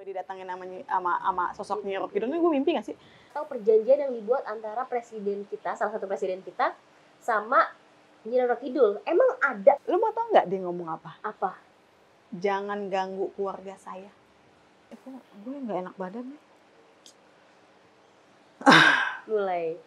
gue didatangin sama sosok Nyi Rocky Kidul ini, gue mimpi gak sih? Atau perjanjian yang dibuat antara presiden kita, salah satu presiden kita, sama Nyi Rocky Kidul. Emang ada? Lu mau tau gak dia ngomong apa? Apa? Jangan ganggu keluarga saya. Gue gak enak badan nih. Mulai.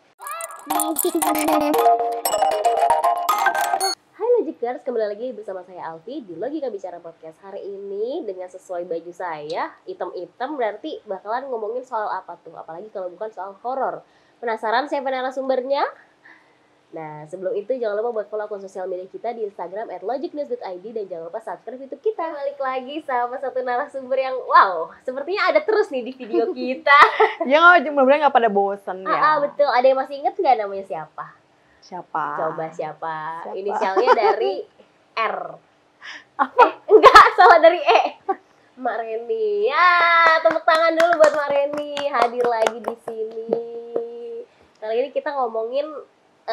Hai Logikers, kembali lagi bersama saya Alfi di Logika Bicara Podcast. Hari ini dengan sesuai baju saya, hitam-hitam, berarti bakalan ngomongin soal apa tuh? Apalagi kalau bukan soal horor. Penasaran siapa narasumbernya? Nah, sebelum itu jangan lupa buat follow akun sosial media kita di Instagram @logicnews.id dan jangan lupa subscribe YouTube kita. Balik lagi sama satu narasumber yang wow, sepertinya ada terus nih di video kita. Ya nggak, mudah-mudahan nggak pada bosen ya. Betul. Ada yang masih inget nggak namanya siapa? Siapa? Coba siapa? Inisialnya dari R. Apa? Enggak, salah dari E. Mak Reni. Ya, tepuk tangan dulu buat Mak Reni hadir lagi di sini. Kali ini kita ngomongin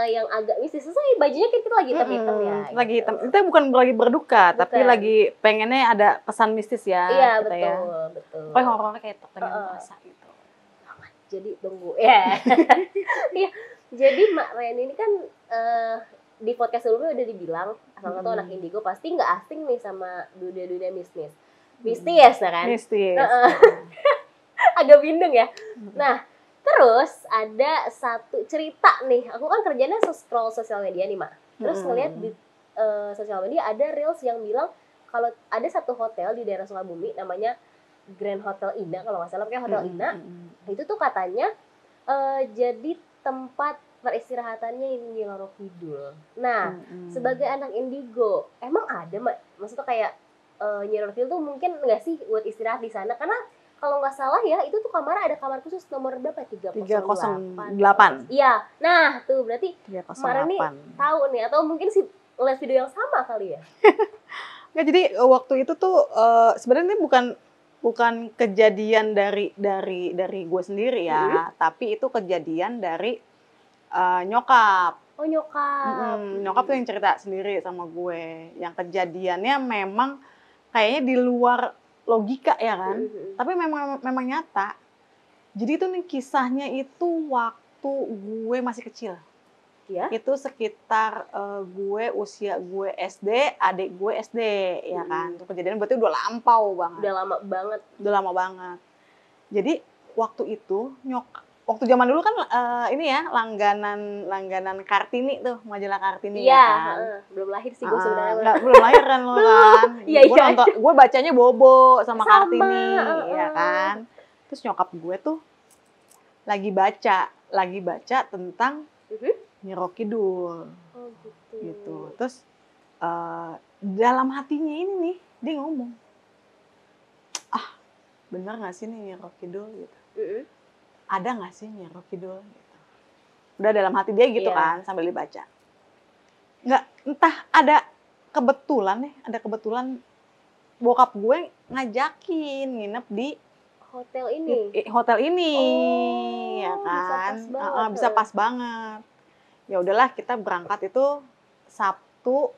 yang agak mistis. Sesuai bajunya kita lagi hitam-hitam ya. Lagi gitu. hitam. Kita bukan lagi berduka, tapi Bukan. lagi pengennya ada pesan mistis ya. Iya, kita betul, ya. betul. Pokoknya horornya kayak pengen merasa gitu. Jadi tunggu ya. Iya. Jadi Mak Reni ini kan di podcast sebelumnya udah dibilang salah satu anak indigo pasti nggak asing nih sama dunia-dunia mistis ya kan? Mistis. Agak bindeng ya. Nah, terus ada satu cerita nih. Aku kan kerjanya scroll sosial media nih, Mak. Terus ngeliat di sosial media ada reels yang bilang kalau ada satu hotel di daerah Sukabumi namanya Grand Hotel Ina kalau nggak salah, kayak Hotel Ina. Itu tuh katanya jadi tempat peristirahatannya Nyi Rocky Kidul. Nah, sebagai anak indigo, emang ada, Mak? Maksudnya kayak Nyi Rocky Kidul tuh mungkin nggak sih buat istirahat di sana? Karena kalau nggak salah ya, itu tuh ada kamar khusus nomor berapa? 308. Iya. Nah, tuh berarti kemarin nih tahu nih, atau mungkin sih lihat video yang sama kali ya? Nggak, jadi waktu itu tuh sebenarnya ini bukan kejadian dari gue sendiri ya, tapi itu kejadian dari nyokap. Oh, nyokap. Nyokap tuh yang cerita sendiri sama gue. Yang kejadiannya memang kayaknya di luar logika ya kan, tapi memang nyata. Jadi itu nih kisahnya itu waktu gue masih kecil. Ya? Itu sekitar usia gue SD, adik gue SD ya kan. Itu kejadian berarti udah lampau banget. Udah lama banget. Jadi waktu itu waktu zaman dulu kan ini ya langganan Kartini tuh, majalah Kartini ya kan. Belum lahir sih gue sebenarnya. Belum lahir kan lo kan. Iya. Gue bacanya Bobo sama Kartini ya kan. Terus nyokap gue tuh lagi baca tentang Nyi Rocky Kidul. Oh gitu. Terus dalam hatinya ini nih dia ngomong, bener nggak sih nih Nyi Rocky Kidul gitu. Ada nggak sih Nyi Rocky Kidul gitu. Udah dalam hati dia gitu kan sambil dibaca. Nggak, entah ada kebetulan bokap gue ngajakin nginep di hotel ini ya kan. Bisa pas banget. Ya udahlah, kita berangkat itu Sabtu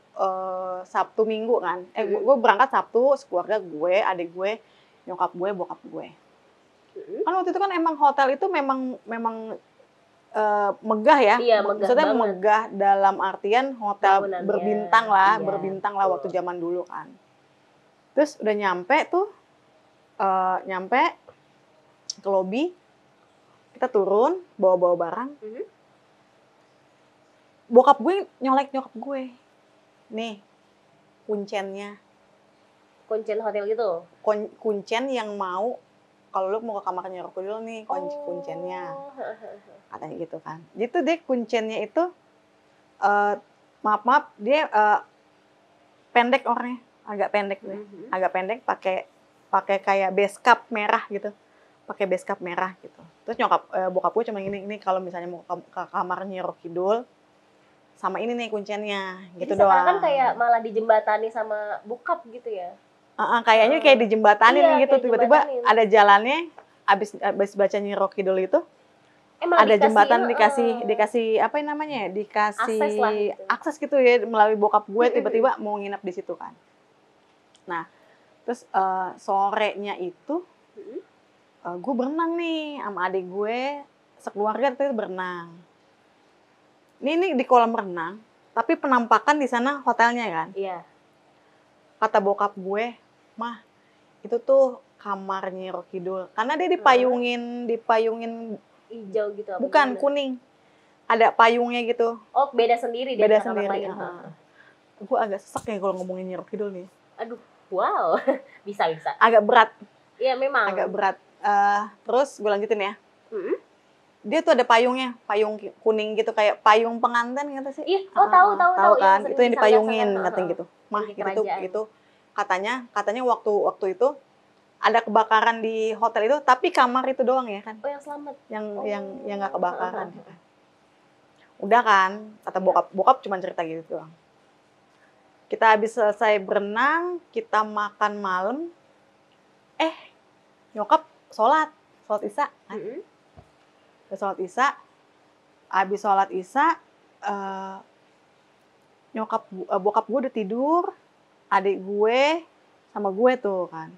Minggu kan. Gue berangkat Sabtu sekeluarga gue, adik gue, nyokap gue, bokap gue. Kan waktu itu kan emang hotel itu memang megah ya. Iya, maksudnya megah dalam artian hotel berbintang lah waktu zaman dulu kan. Terus udah nyampe ke lobi, kita turun bawa barang. Bokap gue nyolek nyokap gue. Nih, kuncennya. Kuncen hotel gitu? Kuncen yang mau, kalau lu mau ke kamarnya Rocky Kidul nih, kuncennya. Katanya gitu kan. Gitu deh, kuncennya itu, maaf, dia pendek orangnya. Agak pendek deh. Agak pendek, pakai kayak base cap merah gitu. Pakai base cap merah gitu. Terus bokap gue cuma ini kalau misalnya mau ke kamarnya Rocky Kidul, sama ini nih kuncennya, gitu doang. Jadi kan kayak malah dijembatani sama bokap gitu ya? Kayaknya kayak dijembatanin gitu, tiba-tiba ada jalannya, abis baca Nyi Rocky Kidul itu, ada jembatan dikasih apa namanya? Dikasih akses gitu ya melalui bokap gue, tiba-tiba mau nginep di situ kan. Nah, terus sorenya itu gue berenang nih sama adik gue, sekeluarga itu berenang. Ini di kolam renang, tapi penampakan di sana hotelnya kan. Iya. Kata bokap gue, mah itu tuh kamar Nyi Roro Kidul. Karena dia dipayungin Hijau gitu apa bukan gimana? kuning. Ada payungnya gitu. Oh, beda sendiri dia Beda dengan kamar sendiri. lain. Gue agak sesek ya kalau ngomongin Nyi Roro Kidul nih. Aduh, wow. Bisa. Agak berat. Iya, memang. Agak berat. Terus gue lanjutin ya. Mm-mm. Dia tuh ada payungnya, payung kuning gitu kayak payung pengantin gitu sih. Iya, tahu kan? yang Itu yang sering dipayungin disangga-sangga. katanya gitu. Mah Di gitu kerajaan. itu katanya waktu itu ada kebakaran di hotel itu, tapi kamar itu doang ya kan. Oh, yang selamat. Yang nggak kebakaran. Ya kan? Udah kan, kata bokap cuma cerita gitu doang. Kita habis selesai berenang, kita makan malam. Nyokap sholat isya kan. Sholat isya, habis sholat isya, bokap gue udah tidur, adik gue sama gue tuh kan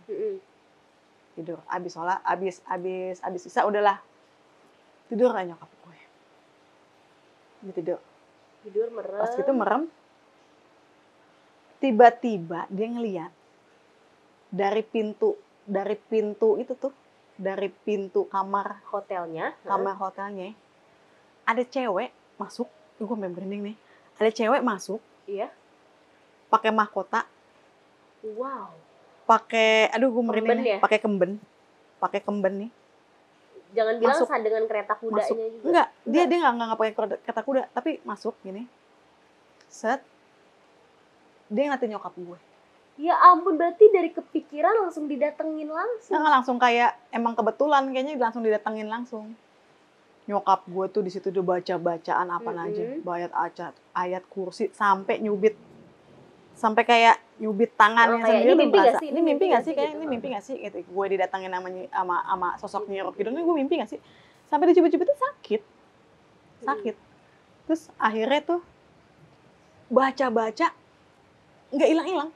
tidur. Habis sholat, habis isya udahlah tidur lah nyokap gue. Dia tidur merem. Pas gitu merem, tiba-tiba dia ngeliat dari pintu itu tuh, dari pintu kamar hotelnya, ada cewek masuk. Gue sampai merinding nih. Ada cewek masuk. Iya. Pakai mahkota. Wow. Gue merinding. Ya? Pakai kemben nih. Jangan bilang dengan kereta kudanya juga. Enggak. Dia nggak pakai kereta kuda, tapi masuk gini. Set. Dia ngeliatin nyokap gue. Ya ampun, berarti dari kepikiran langsung didatengin langsung. Langsung kayak emang kebetulan kayaknya langsung didatengin langsung. Nyokap gue tuh di situ udah baca-bacaan apa aja, ayat kursi sampai nyubit, sampai kayak nyubit tangannya sendiri. Ini mimpi nggak sih? Kayak ini mimpi nggak sih? Gitu. Gue didatengin sama sosok Nyi Roro Kidul ini, gue mimpi nggak sih? Sampai dicubit-cubit itu sakit. Terus akhirnya tuh baca-baca nggak hilang.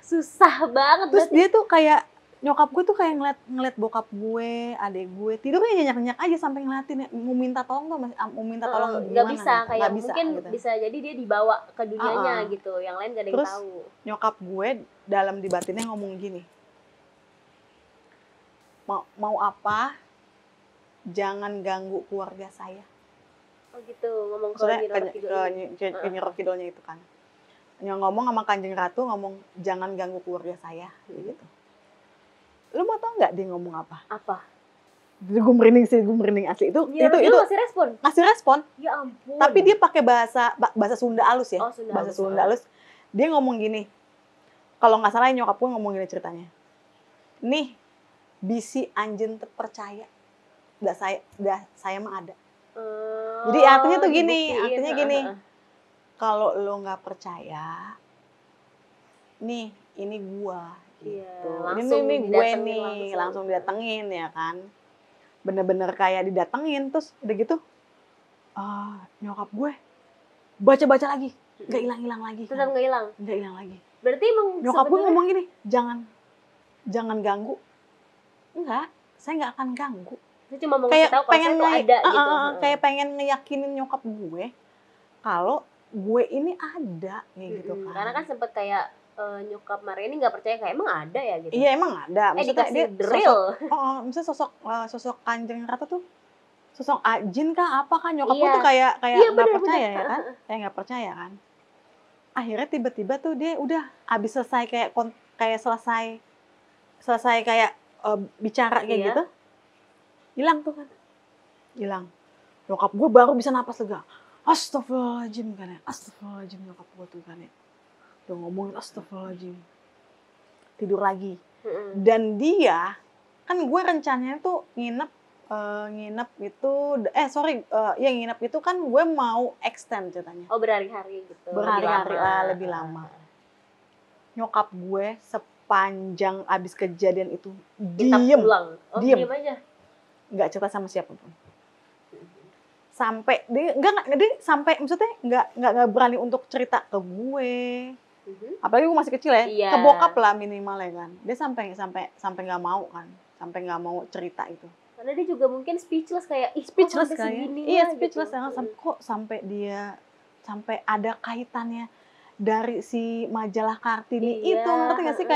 Susah banget. Terus dia tuh kayak nyokap gue tuh kayak ngeliat bokap gue, adik gue tidurnya nyenyak-nyenyak aja sampai ngeliatin, mau minta tolong tuh, gimana? Nggak bisa, kayak bisa, mungkin gitu. Bisa jadi dia dibawa ke dunianya gitu, yang lain gak ada yang Terus, tahu. Nyokap gue dalam di batinnya ngomong gini, mau apa, jangan ganggu keluarga saya. Oh gitu, ngomong ke Nyi Roro Kidulnya itu kan. Ngomong sama Kanjeng Ratu, ngomong jangan ganggu keluarga saya, gitu. Lu mau tau nggak dia ngomong apa? Apa? Gue merinding asli. Itu ngasih respon. Ya ampun. Tapi dia pakai bahasa Sunda halus ya. Oh, bahasa Sunda halus. Dia ngomong gini. Kalau nggak salah nyokap gue ngomong gini ceritanya. Nih, bisi anjen terpercaya. Saya mah ada. Jadi artinya tuh gini. Kalau lo nggak percaya, nih ini gua gitu. Ini gue nih langsung didatengin ya kan. Bener-bener kayak didatengin, terus udah gitu nyokap gue baca-baca lagi, nggak hilang lagi. Tetap nggak hilang. Nggak hilang lagi. Berarti emang nyokap gue ngomong gini, jangan ganggu. Enggak, saya nggak akan ganggu. Saya cuma mau kayak tahu pengen kalau ada gitu. Kayak pengen ngeyakinin nyokap gue kalau gue ini ada gitu kan. Karena kan sempet kayak nyokap Maria ini nggak percaya kayak emang ada ya gitu. Iya emang ada. Maksudnya dia drill. Misalnya sosok Kanjeng Ratu tuh sosok jin kah apa kan, nyokap gue tuh kayak nggak percaya ya kan, kayak nggak percaya kan. Akhirnya tiba-tiba tuh dia udah abis selesai kayak selesai kayak bicara kayak gitu, hilang tuh kan, hilang. Nyokap gue baru bisa napas lega. Astagfirullahaladzim kan ya, astagfirullahaladzim nyokap gue tuh kan ya. Udah ngomongin astagfirullahaladzim. Tidur lagi. Dan dia, kan gue rencananya tuh nginep itu kan gue mau extend ceritanya. Oh berhari-hari gitu. Berhari-hari lah, lebih lama. Nyokap gue sepanjang abis kejadian itu diem. Diem aja. Nggak cerita sama siapapun. Sampai dia sampai maksudnya nggak berani untuk cerita ke gue. Apalagi gue masih kecil ya, ke bokap lah minimal ya kan. Dia sampai nggak mau kan. sampai nggak mau cerita itu. Karena dia juga mungkin speechless kayak ih Speechless kok sampai kali ya. segini Iya, ya, speechless gitu. ya. Kok sampai dia sampai ada kaitannya dari si majalah Kartini itu, Iya, ngerti nggak sih?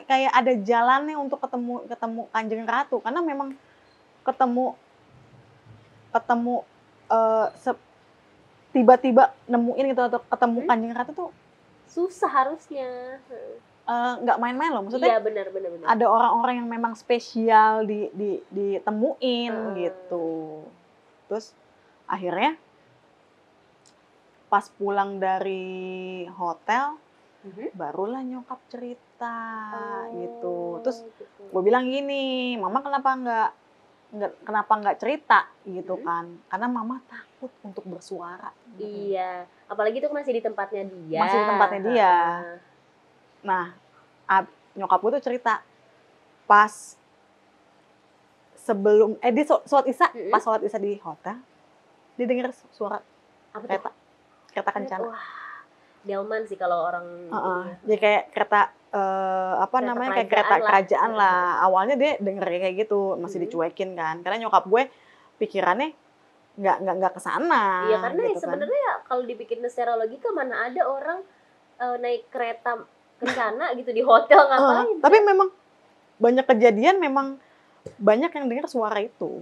Kayak ada jalannya untuk ketemu Kanjeng Ratu, karena memang ketemu ketemu tiba-tiba nemuin gitu atau ketemu Kanjeng Ratu tuh susah harusnya. nggak main-main loh, maksudnya Iya benar. ada orang-orang yang memang spesial ditemuin gitu. Terus akhirnya pas pulang dari hotel barulah nyokap cerita gitu. Terus gue bilang gini, mama kenapa nggak cerita gitu kan? Karena mama takut untuk bersuara. Iya, apalagi itu masih di tempatnya dia. Masih di tempatnya dia. Nah, nyokap gue tuh cerita pas sebelum dia sholat isya, pas sholat isya di hotel, dia dengar suara kereta kencana. Wah, delman sih kalau orang jadi kayak kereta namanya kayak kereta kerajaan lah. Awalnya dia denger kayak gitu, masih dicuekin kan. Karena nyokap gue pikirannya nggak kesana. Iya, karena gitu sebenarnya ya, kalau dipikirin secara logika mana ada orang naik kereta kencana gitu di hotel ngapain? Tapi memang banyak kejadian memang banyak yang dengar suara itu.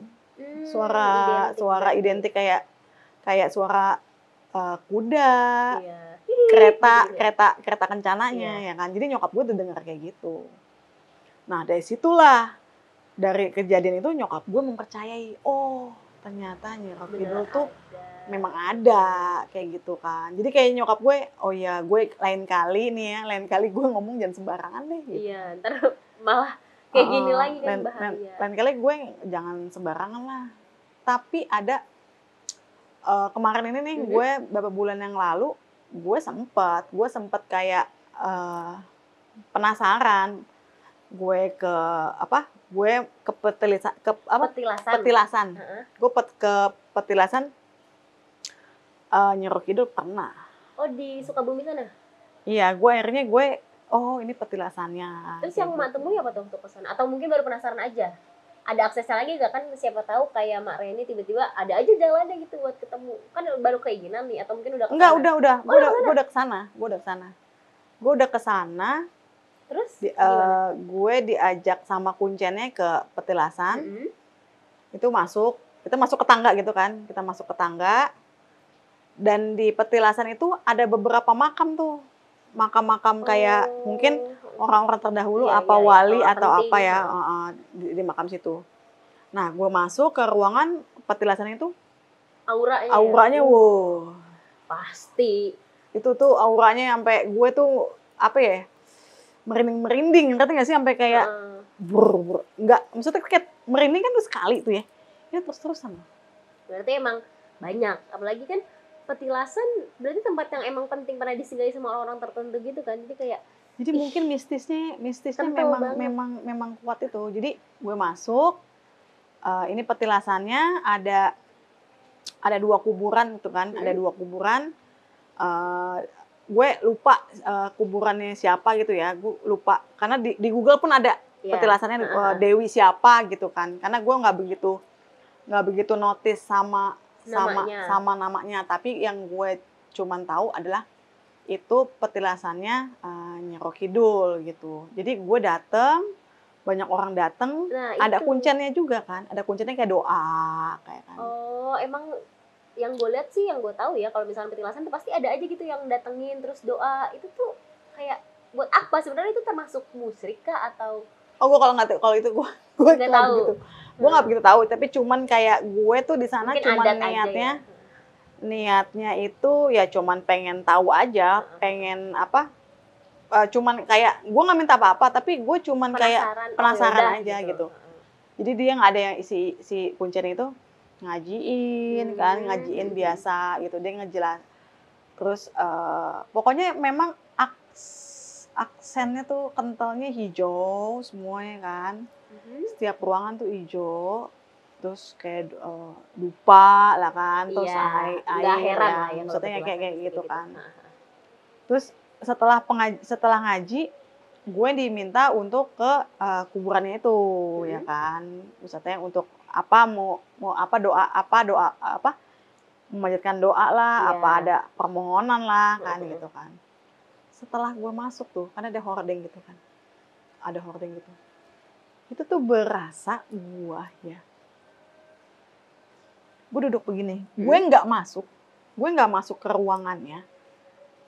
Suara identik kayak suara kuda, kereta kencananya ya kan. Jadi nyokap gue udah denger kayak gitu. Nah, dari situlah, dari kejadian itu nyokap gue mempercayai, oh ternyata Nyi Roro Kidul tuh memang ada kayak gitu kan. Jadi kayak nyokap gue, oh ya gue lain kali gue ngomong jangan sembarangan deh gitu. Iya, ntar malah kayak gini lagi kan bahaya. Lain kali gue jangan sembarangan lah. Tapi ada kemarin ini nih, gue beberapa bulan yang lalu, gue sempet kayak penasaran. Gue ke petilasan. Gue ke petilasan Nyi Roro Kidul pernah. Oh, di Sukabumi sana? Iya, akhirnya oh ini petilasannya. Terus yang mak temui apa tuh untuk kesana? Atau mungkin baru penasaran aja? Ada aksesnya lagi gak kan? Siapa tahu kayak Mak Reni tiba-tiba ada aja jalannya gitu buat ketemu. Kan baru keinginan nih, atau mungkin udah kesana? Enggak, udah. Gue udah kesana. Terus gue diajak sama kuncennya ke petilasan. Kita masuk ke tangga gitu kan. Kita masuk ke tangga. Dan di petilasan itu ada beberapa makam tuh. Makam-makam kayak mungkin orang-orang terdahulu wali atau apa ya di makam situ. Nah, gue masuk ke ruangan petilasan itu. Auranya wow. Pasti. Itu tuh auranya sampai gue tuh apa ya? Merinding, ngerti nggak sih sampai kayak nggak, maksudnya kayak merinding kan tuh sekali tuh ya. Ya terus-terusan. Berarti emang banyak, apalagi kan petilasan berarti tempat yang emang penting pernah disinggahi sama orang-orang tertentu gitu kan. Jadi mungkin mistisnya memang kuat itu. Jadi gue masuk, ini petilasannya ada 2 kuburan gitu kan, ada 2 kuburan. Gue lupa kuburannya siapa gitu ya, gue lupa karena di Google pun ada petilasannya Dewi siapa gitu kan. Karena gue nggak begitu notice sama namanya, tapi yang gue cuman tahu adalah itu petilasannya Nyi Roro Kidul gitu. Jadi gue dateng, banyak orang dateng, ada kuncennya juga kan, ada kuncennya kayak doa kayak kan. Oh, emang yang gue lihat sih, yang gue tahu ya, kalau misalnya petilasan tuh pasti ada aja gitu yang datengin terus doa. Itu tuh kayak buat apa sebenarnya? Itu termasuk musyrik kah atau? Oh, gue kalau itu gue nggak tahu gitu. Gue nggak begitu tahu, tapi cuman kayak gue tuh di sana cuman niatnya itu ya cuman pengen tahu aja, pengen apa? Cuman kayak gue nggak minta apa-apa, tapi gue cuman kayak penasaran aja gitu. Jadi dia nggak ada yang si kuncen itu ngajiin biasa gitu, dia ngejelas. Terus pokoknya memang aksennya tuh kentalnya hijau semuanya kan. Setiap ruangan tuh hijau. Terus kayak dupa lah kan, terus air ya, maksudnya kayak gitu kan. Terus setelah ngaji gue diminta untuk ke kuburannya itu, ya kan. Maksudnya untuk apa, mau apa, doa apa, memanjatkan doa lah, apa ada permohonan lah kan gitu kan. Setelah gue masuk tuh, kan ada hordeng gitu kan. Ada hordeng gitu. Itu tuh berasa gue duduk begini. Gue nggak masuk ke ruangannya.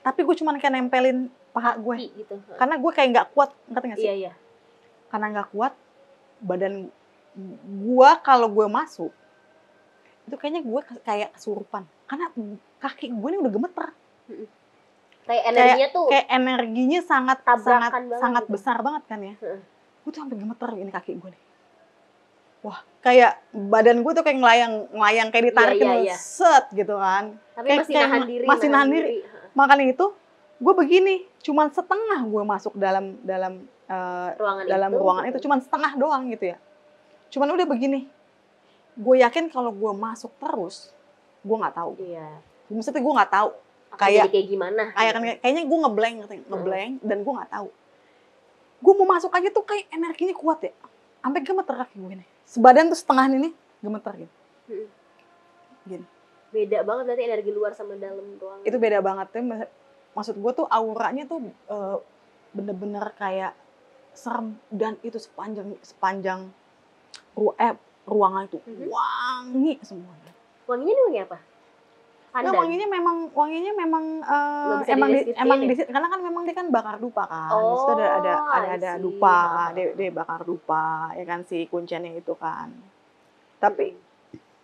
Tapi gue cuma kayak nempelin paha gue. Gitu. Karena gue kayak nggak kuat, ngerti nggak sih? Iya. Karena nggak kuat, badan gue kalau gue masuk, itu kayaknya gue kayak kesurupan. Karena kaki gue ini udah gemeter. Kayak energinya tuh. Kayak energinya sangat gitu. besar banget kan ya. Gue tuh sampai gemeter ini kaki gue nih. Wah, kayak badan gue tuh kayak ngelayang kayak ditarikin set gitu kan. Tapi kayak, masih nahan diri. Makanya itu gue begini, cuman setengah gue masuk dalam ruangan itu, cuman setengah doang gitu ya. Cuman udah begini. Gue yakin kalau gue masuk terus, gue nggak tahu. Iya. Maksudnya gue nggak tahu. Kayak gimana? Kayaknya gue ngeblank dan gue nggak tahu. Gue mau masuk aja tuh kayak energinya kuat ya. Sampai gemeter kaki gue nih. Sebadan tuh setengah ini gemeter gitu. Gini. Beda banget berarti energi luar sama dalam ruangan. Itu beda banget tuh. Maksud gue tuh auranya tuh bener-bener kayak serem, dan itu sepanjang ruangan itu wangi semuanya. Wanginya nih wangi apa? Nah, wanginya memang emang di karena kan memang dia kan bakar dupa kan. Di situ ada dupa, dia bakar dupa ya kan, si kunciannya itu kan. Tapi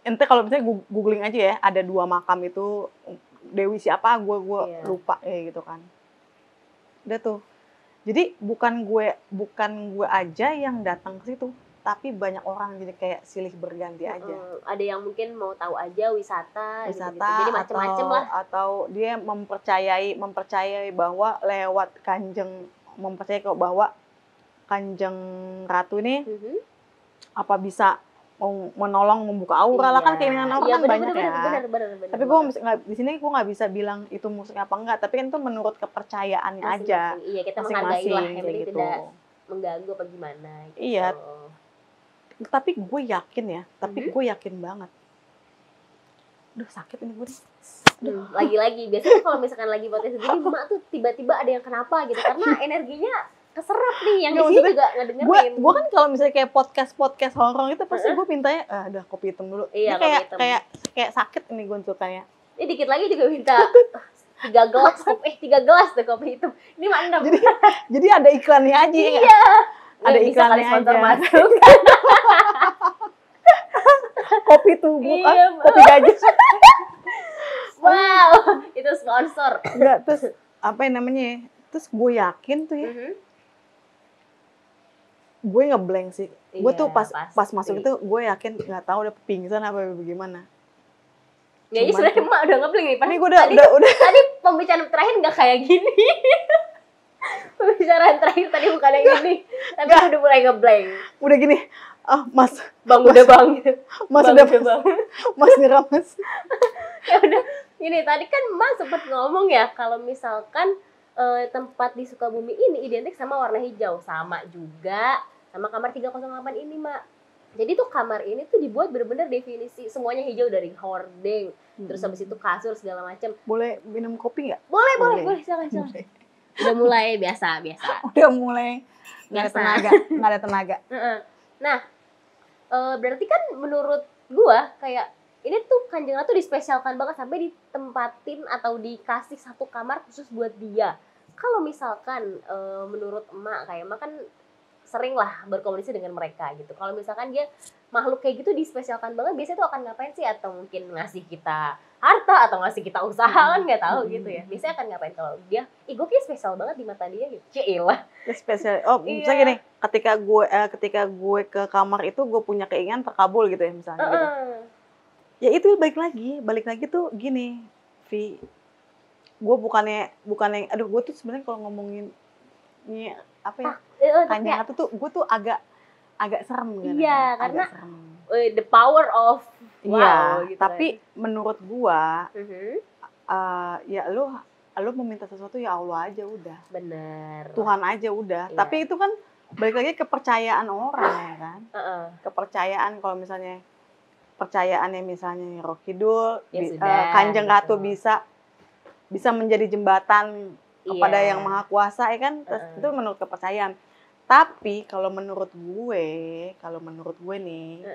ente kalau misalnya googling aja ya, ada 2 makam itu, Dewi siapa gue lupa ya gitu kan. Udah tuh. Jadi bukan gue aja yang datang ke situ, tapi banyak orang, jadi kayak silih berganti aja. Ada yang mungkin mau tahu aja wisata gitu. Jadi macam-macam lah. Atau dia mempercayai bahwa lewat bahwa Kanjeng Ratu ini apa bisa menolong membuka aura lah, kan keinginan orang kan banyak ya. Benar. Tapi gue di sini gue nggak bisa bilang itu musuhnya apa enggak, tapi kan itu menurut kepercayaannya aja. Iya, kita menghargai lah, yang penting gitu. tidak mengganggu apa gimana gitu. Iya. Tapi gue yakin banget. Duh, sakit ini gue nih. Lagi-lagi biasanya kalau misalkan lagi podcast begini, Mak tuh tiba-tiba ada yang kenapa gitu, karena energinya keserap nih, yang di sini juga ngedengerin. Gue kan kalau misalnya kayak podcast horor itu pasti gue mintanya udah kopi hitam dulu. Iya, kayak sakit ini guntukannya. Ini dikit lagi juga minta 3 gelas tuh kopi hitam. Ini mah 6. Jadi ada iklannya aja. Iya. Ada iklannya aja. Masuk. Kopi tubuh, kopi gajah. Wow, itu sponsor. Enggak, terus apa yang namanya? Terus gue yakin tuh ya. Gue ngeblank sih. Gue tuh pas masuk itu gue yakin, nggak tahu udah pingsan apa bagaimana. Ya ini sebenarnya Mak udah ngeblank nih. Ini gue udah. Tadi pembicaraan terakhir nggak kayak gini. Pembicaraan terakhir tadi bukan yang gini, tapi udah mulai ngeblank. Udah gini. Mas. Udah bang. Mas udah bang. Mas nyerah mas. Ya udah. Ini tadi kan Mak sempat ngomong ya, kalau misalkan tempat di Sukabumi ini identik sama warna hijau, sama juga sama kamar 308 ini, Mak. Jadi tuh kamar ini tuh dibuat bener-bener definisi semuanya hijau, dari hordeng, terus habis itu kasur segala macam. Boleh minum kopi nggak? Boleh, silakan. Udah mulai biasa. Udah mulai nggak ada tenaga. Nah, berarti kan menurut gua kayak ini tuh Kanjeng Ratu dispesialkan banget sampai ditempatin atau dikasih satu kamar khusus buat dia. Kalau misalkan menurut Emak, kayak Emak kan sering lah berkomunikasi dengan mereka gitu. Kalau misalkan dia makhluk kayak gitu dispesialkan banget, biasanya tuh akan ngapain sih? Atau mungkin ngasih kita harta atau ngasih kita usaha, kan nggak tahu gitu ya. Biasanya akan ngapain kalau dia? Gue kayak spesial banget di mata dia gitu. Cilah. Spesial. Oh, misalnya gini, ketika gue ke kamar itu gue punya keinginan terkabul gitu ya misalnya gitu. Ya itu balik lagi tuh gini, Vi. Gue bukannya aduh, gue tuh sebenarnya kalau ngomongin ini apa ya? Kanjeng Ratu tuh gue tuh agak serem kan. Iya, karena the power of wow gitu. Tapi kan. Menurut gue ya lu lu meminta sesuatu ya Allah aja udah. Bener. Tuhan aja udah. Iya. Tapi itu kan balik lagi kepercayaan orang ya kan. Kepercayaan kalau misalnya percayaannya misalnya Roh Kidul, Ya sudah, Kanjeng Ratu gitu. bisa menjadi jembatan kepada Iya. yang Maha Kuasa ya kan. Terus itu menurut kepercayaan. Tapi kalau menurut gue nih,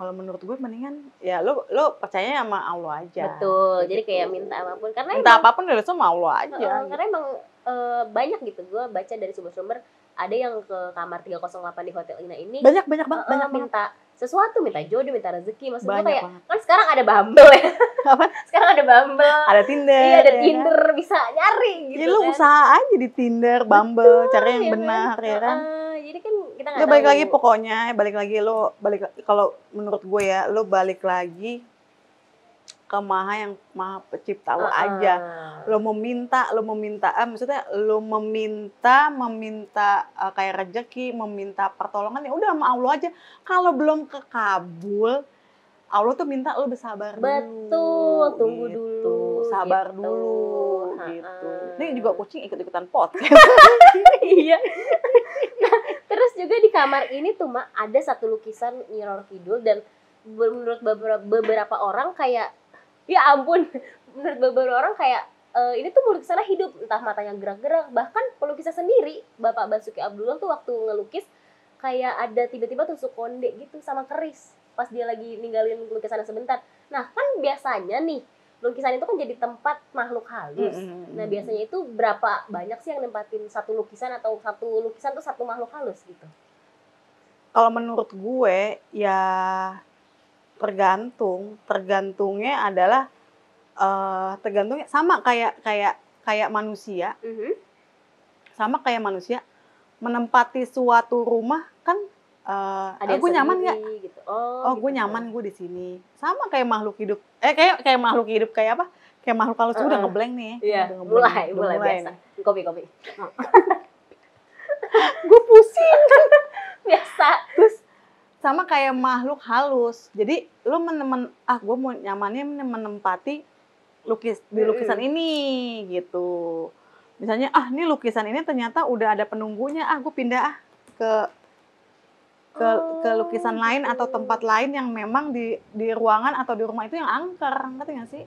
kalau menurut gue mendingan ya lo percaya sama Allah aja. Betul. Jadi gitu. kayak minta apapun karena minta apapun dari sama Allah aja. Gitu. Karena emang banyak gitu. Gue baca dari sumber-sumber ada yang ke kamar 308 di Hotel Ina ini Banyak banget. Minta sesuatu, minta jodoh, minta rezeki. Maksud gue Banyak kayak banget. kan sekarang ada Bumble ya. Apa? Sekarang ada Bumble. Ada Tinder. Iya, ada ya Tinder, kan? bisa nyari gitu. Ya lu kan. usaha aja di Tinder, Bumble, cari yang Iya benar ya kan. Jadi kan kita nggak Lu tahu. balik lagi pokoknya, kalau menurut gue ya, lu balik lagi ke yang maha pencipta lo aja. Lo meminta, maksudnya lo meminta kayak rezeki, meminta pertolongan ya udah sama Allah aja. Kalau belum kekabul, Allah tuh minta lo bersabar dulu. Betul, tunggu gitu. dulu. Sabar gitu. dulu gitu. Ini juga kucing ikut-ikutan podcast. Iya. Nah, terus juga di kamar ini tuh Mak ada satu lukisan Nyi Roro Kidul dan menurut beberapa orang kayak ya ampun, menurut beberapa orang kayak ini tuh lukisannya hidup, entah matanya gerak-gerak, bahkan pelukisnya sendiri Bapak Basuki Abdullah tuh waktu ngelukis kayak ada tiba-tiba tusuk konde gitu sama keris pas dia lagi ninggalin lukisannya sebentar. Nah kan biasanya nih lukisan itu kan jadi tempat makhluk halus. Nah biasanya itu berapa banyak sih yang nempatin satu lukisan atau satu lukisan tuh satu makhluk halus gitu? Kalau menurut gue ya tergantungnya adalah tergantungnya sama kayak manusia. Sama kayak manusia menempati suatu rumah kan gue nyaman nggak? Gitu. Gue nyaman gue di sini. Sama kayak makhluk hidup. Kayak makhluk hidup kayak apa? Kayak makhluk halus udah ngeblank nih. Iya, mulai biasa. Kopi. Gue pusing. Biasa. Terus sama kayak makhluk halus. Jadi lo gue mau nyamannya menempati di lukisan ini gitu. Misalnya ini lukisan ini ternyata udah ada penunggunya, gue pindah ke lukisan lain atau tempat lain yang memang di ruangan atau di rumah itu yang angker, ngerti nggak sih?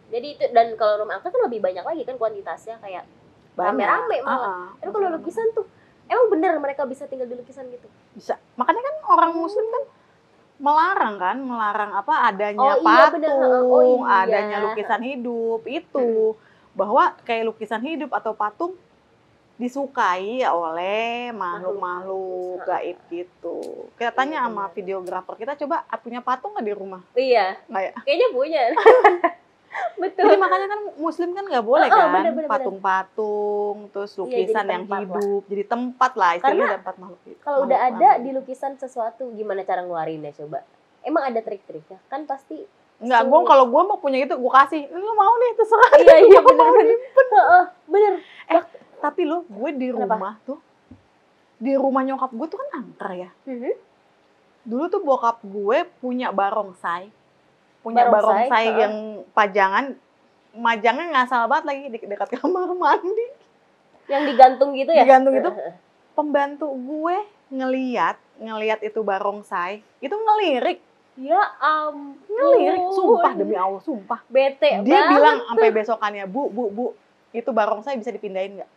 Jadi itu, dan kalau rumah angker kan lebih banyak lagi kan kuantitasnya kayak rame-rame malah. Tapi kalau lukisan tuh emang bener mereka bisa tinggal di lukisan gitu? Bisa. Makanya kan orang Muslim kan melarang apa adanya patung, adanya lukisan hidup itu. Bahwa kayak lukisan hidup atau patung disukai oleh makhluk-makhluk gaib gitu. Kita tanya sama videografer kita, coba punya patung nggak di rumah? Iya. Nggak ya? Kayaknya punya. Betul. Jadi makanya kan Muslim kan nggak boleh kan bener. patung-patung, terus lukisan yang hidup, jadi tempat lah istilahnya tempat makhluk hidup. Kalau udah ada di lukisan sesuatu, gimana cara ngeluarinnya coba? Emang ada trik-triknya? Kan pasti. Enggak, kalau gue mau punya itu, gue kasih. Lu mau nih, terserah. Iya bener. Tapi lo, gue di rumah tuh, di rumah nyokap gue tuh kan angker ya. Dulu tuh bokap gue punya barongsai. Barongsai yang majangnya ngasal banget lagi di dekat kamar mandi. Yang digantung gitu ya? Digantung itu. Pembantu gue ngeliat itu barongsai, itu ngelirik. Ya ampun. Ngelirik, sumpah demi Allah, sumpah. Bete dia bilang sampai besokannya, Bu, itu barongsai bisa dipindahin nggak?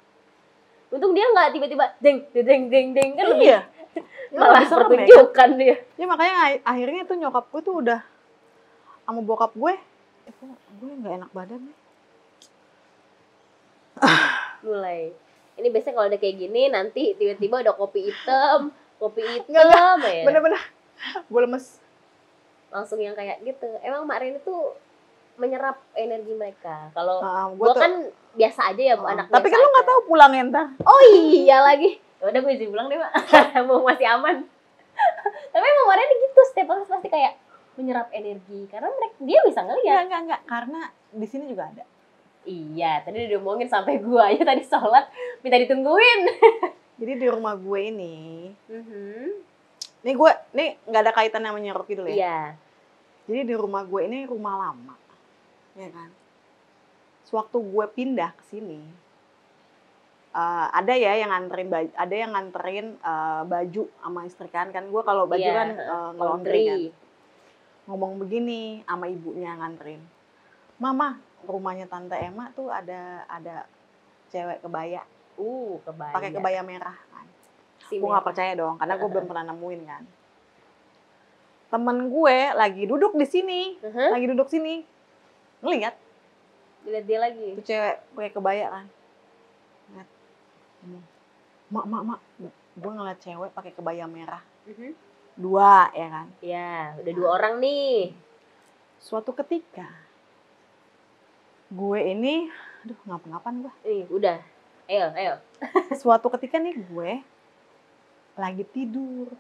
Untung dia nggak tiba-tiba deng kan lebih. Iya. Malah pertunjukan dia. Ya makanya akhirnya tuh nyokap gue tuh udah sama bokap gue nggak enak badan nih. Mulai. Ini biasanya kalau udah kayak gini nanti tiba-tiba ada kopi hitam Nggak, ya. Bener-bener. Gue lemes. Langsung yang kayak gitu. Emang Mak Rini tuh menyerap energi mereka. Kalau gue kan biasa aja ya anak biasa. Tapi kan lo nggak tahu pulangnya ntar. Oh iya lagi. Udah gue izin pulang deh Mak. Mau masih aman. Tapi emang Mak Rini gitu setiap orang pasti kayak menyerap energi karena dia bisa ngeliat. Enggak, karena di sini juga ada. Iya, tadi udah diomongin sampai gue aja tadi sholat minta ditungguin. Jadi di rumah gue ini, nih nggak ada kaitan sama Nyi Roro Kidul ya. Iya. Jadi di rumah gue ini rumah lama, ya kan. sewaktu gue pindah ke sini, ada ya yang nganterin baju, ada yang nganterin baju sama istri kan gue kalau baju Iya, kan nge-laundry kan. laundry. Ngomong begini sama ibunya nganterin, Mama, rumahnya Tante Emma tuh ada cewek kebaya, Kebaya. pakai kebaya merah kan. Si Gue nggak merah. percaya dong, karena gue belum pernah nemuin kan. Temen gue lagi duduk di sini, lagi duduk sini, ngeliat Dilihat dia lagi. tuh cewek pakai kebaya kan. Ngeliat, mak, gue ngeliat cewek pakai kebaya merah, 2 ya kan. Ya, udah 2 orang nih. Suatu ketika gue ini, aduh ngapa-ngapan gue. Udah. Ayo. Suatu ketika nih gue lagi tidur,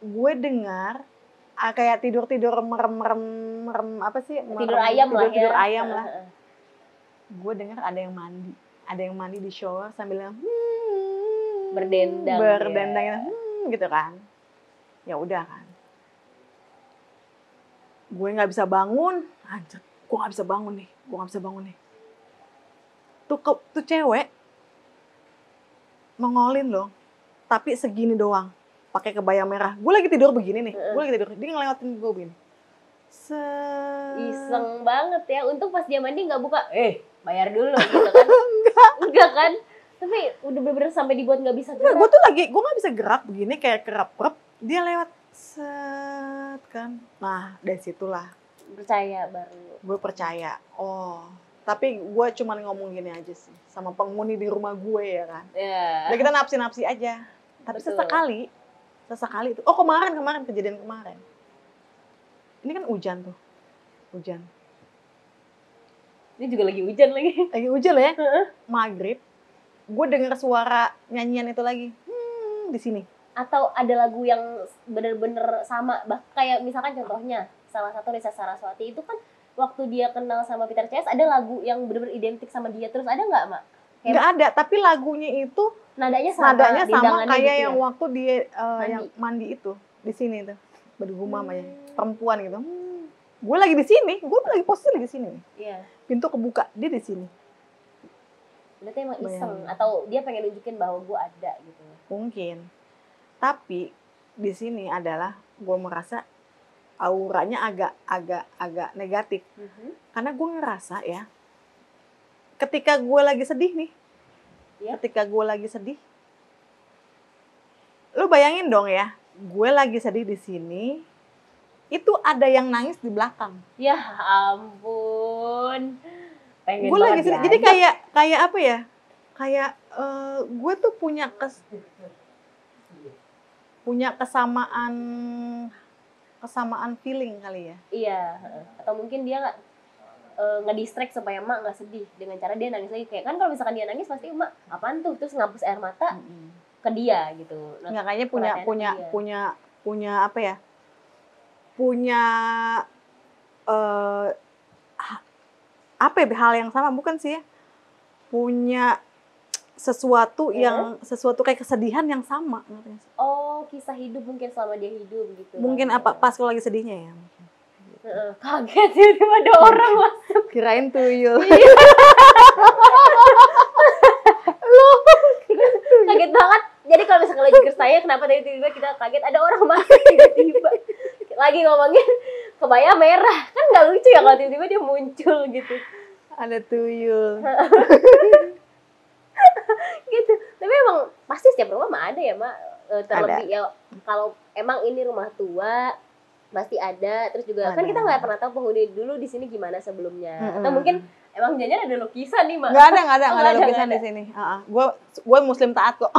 gue dengar kayak tidur merem apa sih? Tidur ayam lah ya. Tidur ayam lah. Gue dengar ada yang mandi di shower sambil berdendang gitu kan. Ya udah kan. Gue nggak bisa bangun, anjir, gue nggak bisa bangun nih. Tuh cewek nongolin loh, tapi segini doang, pakai kebaya merah. Gue lagi tidur begini nih, dia ngelewatin gue begini. Iseng banget ya. Untung pas dia mandi nggak buka, bayar dulu gitu kan. Enggak kan? Tapi udah bener-bener sampai dibuat nggak bisa gerak. Gue nggak bisa gerak begini kayak kerap-kerap. Dia lewat set kan. Nah dari situlah Percaya baru. gue percaya. Oh, tapi gue cuman ngomong gini aja sih sama penghuni di rumah gue ya kan. Ya. Udah kita napsi-napsi aja. Tapi Betul. sesekali itu. Oh kemarin kejadian kemarin. Ini kan hujan. Ini juga lagi hujan lagi. Lagi hujan ya. Maghrib. Gue dengar suara nyanyian itu lagi. Di sini. Atau ada lagu yang bener-bener sama, kayak misalkan contohnya salah satu Risa Saraswati itu kan waktu dia kenal sama Peter Chase ada lagu yang bener-bener identik sama dia, terus ada nggak Mak? Nggak ada, tapi lagunya itu nadanya sama kayak gitu yang ya? waktu dia Mandi. yang mandi itu di sini tuh bergumam aja perempuan gitu. Gue lagi di sini, gue lagi posisi di sini. Iya. Pintu kebuka, dia di sini. Berarti emang iseng atau dia pengen nunjukin bahwa gue ada gitu. Mungkin. Tapi di sini adalah gue merasa auranya agak negatif. Karena gue ngerasa ya, ketika gue lagi sedih nih, lu bayangin dong ya, gue lagi sedih di sini, itu ada yang nangis di belakang. Ya ampun, pengen Gue lagi sedih, jadi kayak apa ya? Kayak gue tuh punya kesamaan feeling kali ya. Iya, atau mungkin dia ngedistract supaya Mak nggak sedih dengan cara dia nangis lagi. Kayak kan kalau misalkan dia nangis pasti Mak apaan tuh, terus ngapus air mata ke dia gitu. Nggak, kayaknya punya apa ya? Punya apa ya, hal yang sama bukan sih ya? Punya sesuatu kayak kesedihan yang sama. Oh, kisah hidup mungkin selama dia hidup gitu. Mungkin apa pas kalau lagi sedihnya ya. Kaget tiba-tiba ada orang masuk. Kirain tuyul. Kaget banget. Jadi kalau misalnya lagi saya kenapa tiba-tiba kita kaget ada orang masuk tiba-tiba. Lagi ngomongin kebaya merah. Kan nggak lucu ya kalau tiba-tiba dia muncul gitu. Ada tuyul. Gitu. Tapi emang pasti setiap rumah mah ada ya, Mak. Terlebih ya kalau emang ini rumah tua pasti ada. Terus juga kan kita nggak pernah tahu penghuni dulu di sini gimana sebelumnya. Atau mungkin emang jangan ada lukisan nih, Mak. Nggak ada lukisan di sini. Gue muslim taat kok.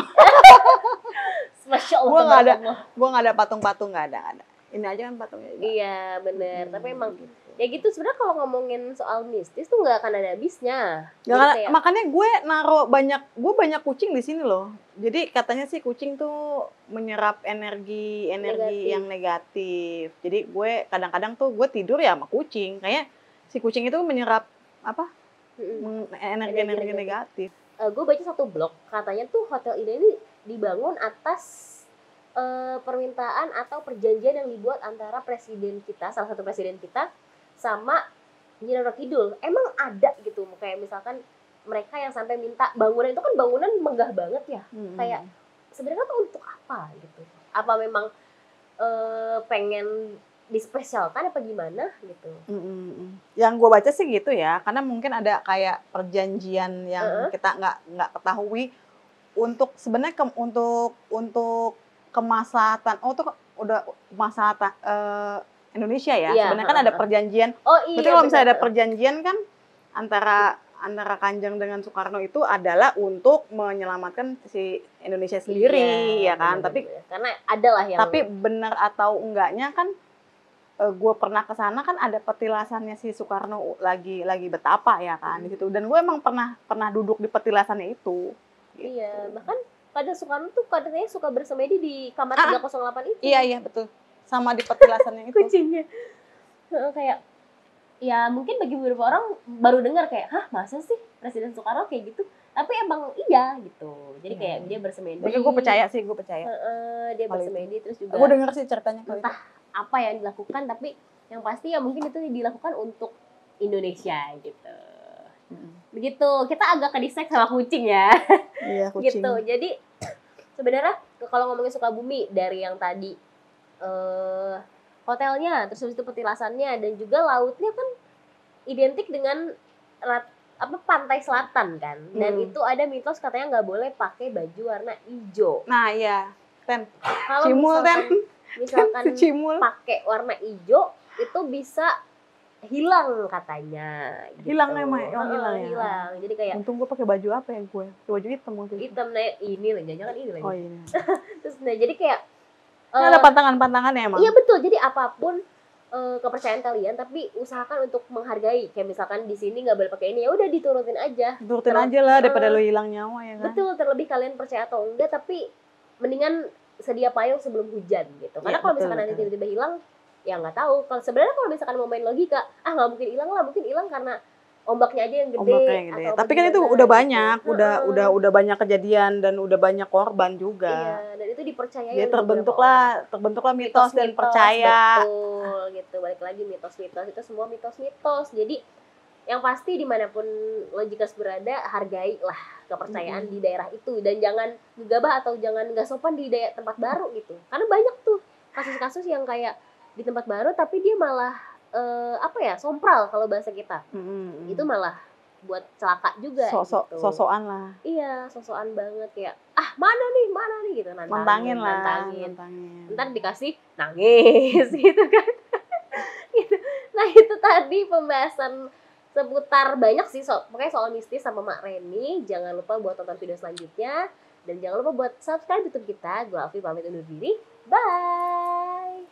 Masya Allah. Gue nggak ada patung-patung, nggak ada. Ini aja kan patungnya juga. Iya benar. Tapi emang ya gitu, sebenarnya kalau ngomongin soal mistis tuh nggak akan ada habisnya. Kayak, makanya gue banyak kucing di sini loh. Jadi katanya sih kucing tuh menyerap energi yang negatif. Jadi gue kadang-kadang tuh gue tidur ya sama kucing. Kayak si kucing itu menyerap apa? Energi negatif. Gue baca satu blog katanya tuh hotel ini dibangun atas permintaan atau perjanjian yang dibuat antara presiden kita, salah satu presiden kita sama Nyi Roro Kidul. Emang ada gitu kayak misalkan mereka yang sampai minta bangunan itu kan bangunan megah banget ya. Kayak sebenarnya tuh untuk apa gitu? Apa memang pengen dispesialkan apa gimana gitu? Yang gue baca sih gitu ya, karena mungkin ada kayak perjanjian yang kita nggak ketahui untuk sebenarnya untuk kemaslahatan. Oh tuh udah kemaslahatan Indonesia ya. Iya, Sebenarnya kan ada perjanjian. Oh iya. Betul, kalau misalnya ada perjanjian kan antara Kanjeng dengan Soekarno itu adalah untuk menyelamatkan si Indonesia sendiri, ya kan. Tapi karena ada lah yang. Tapi benar atau enggaknya kan, gue pernah ke sana kan ada petilasannya si Soekarno lagi betapa ya kan di situ. Dan gue emang pernah duduk di petilasannya itu. Gitu. Iya, bahkan pada Soekarno tuh katanya suka bersemedi di kamar 308 itu. Iya betul. Sama di petilasannya itu. Kucingnya. Kayak ya mungkin bagi beberapa orang baru dengar kayak, hah masa sih Presiden Soekarno kayak gitu? Tapi emang iya gitu. Jadi kayak dia bersemedi. Tapi gue percaya sih, dia bersemedi terus juga. Gue denger sih ceritanya. Entah apa yang dilakukan, tapi yang pasti ya mungkin itu dilakukan untuk Indonesia gitu. Begitu, kita agak kedisek sama kucing ya. Iya, kucing. Gitu. Jadi sebenarnya kalau ngomongin Sukabumi dari yang tadi hotelnya, terus habis itu petilasannya dan juga lautnya kan identik dengan pantai selatan kan. Dan itu ada mitos katanya nggak boleh pakai baju warna hijau. Nah, iya. Kalau Cimul misalkan Cimul pakai warna hijau itu bisa hilang katanya gitu. Hilang emang hilang ya. Hilang. Jadi kayak untung gue pakai baju apa ya gue? Baju hitam waktu itu. Hitam ini lagi, jangan ini lagi. Oh iya. Terus jadi kayak ada pantangan-pantangannya emang. Iya betul. Jadi apapun kepercayaan kalian, tapi usahakan untuk menghargai. Kayak misalkan di sini nggak boleh pakai ini, ya udah diturutin aja. Turutin aja lah daripada lo hilang nyawa ya kan. Betul. Terlebih kalian percaya atau enggak, tapi mendingan sedia payung sebelum hujan gitu. Karena kalau misalkan nanti tiba-tiba hilang, ya nggak tahu. Kalau sebenarnya kalau misalkan mau main logika, nggak mungkin hilang lah, mungkin hilang karena ombaknya aja yang gede. Tapi kan itu udah banyak, gitu. udah banyak kejadian dan udah banyak korban juga. Iya, dan itu dipercaya. Dia terbentuklah mitos dan percaya. Betul, gitu. Balik lagi mitos-mitos itu semua mitos-mitos. Jadi yang pasti dimanapun Logikas berada, hargailah kepercayaan di daerah itu dan jangan gegabah atau jangan nggak sopan di tempat baru gitu. Karena banyak tuh kasus-kasus yang kayak di tempat baru tapi dia malah sompral kalau bahasa kita. Itu malah buat celaka juga. Gitu. Sosokan lah. Iya, sosokan banget ya. Mana nih gitu, nantangin. Ntar dikasih nangis gitu kan. Gitu. Nah itu tadi pembahasan seputar banyak sih pokoknya soal mistis sama Mak Reni. Jangan lupa buat tonton video selanjutnya dan jangan lupa buat subscribe YouTube kita. Gue Alfi pamit undur diri. Bye.